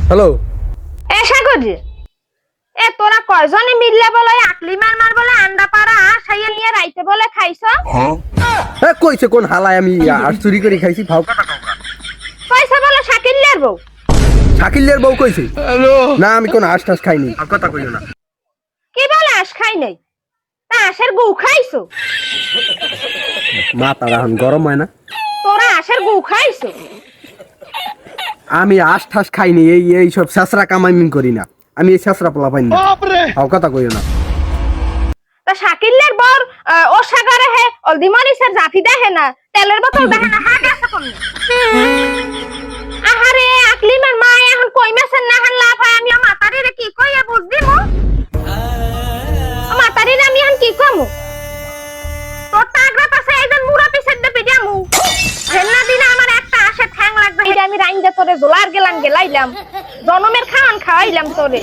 hello এসা করছি এ তোরা কয়জনে মিললে বলে আকলি মার বলে আন্ডা পাড়া সাইয়া নিয়ে রাইতে বলে খাইছ হ্যাঁ কইছে কোন হালায় আমি আর চুরি করে খাইছি ফাও পয়সা বলে শাকিল্লের বউ শাকিলের বউ কইছে না আমি কোন হাঁস টাস খাইনি আর কথা কইও না কি বলে আস খাই নাই তা আশের গু খাইছো মাথা এখন গরম হয় না তোরা আশের গু খাইছো আমি আশ ঠাস খাইনি এই সব শেষরা কামাইমিন করি না আমি এই শেষরা পোলা পাইনি ফাও কথা কইও না তা শাকিল্লের বর ও সাগরে হে অলদিমানি স্যার জাফি দেখে না তেলের বোতল দেখে না হ্যাঁ গেছে কোন আহারে আকলিমের মা এখন কই মেছেন না হান লাভ হয় আমি মাতারি রে কি কইয়া বুঝদি মু মাতারি রে আমি এখন কি কমু তোর টাগরা পাশে একজন মুরা পিছের দে পিডিয়ামু হেন্না দিনে আমার একটা আসে ঠ্যাং লাগবে হেডে আমি রাইন্দা তোরে জোলার গেলাইলাম জনমের খাওয়ান খাওয়াইলাম তোরে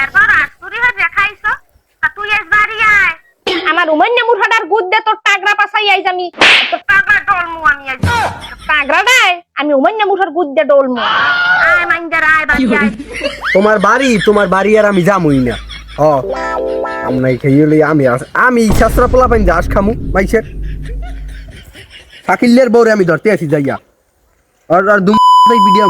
এরপর আটপুরি হয়ে দেখাইছো তা তুই এস বাড়ি আয় আমার উমান্না মুরহাটার গুদ দে তোর টাগরা পাছাই আইজ আমি তোর টাগরা ডলমু আমি আইজ টাগরা দেয় আমি উমান্না মুরহার গুদ দে ডলমু আয় মাইন্দার আয় বাড়ি আয় তোমার বাড়ি আর আমি যামই না আমরাই খাইলে আমি শেষরা পোলা পাইনি যে আশ খামু মাইসের শাকিলের বউরে আমি ধরতে আছি যাইয়া আর ভিডিও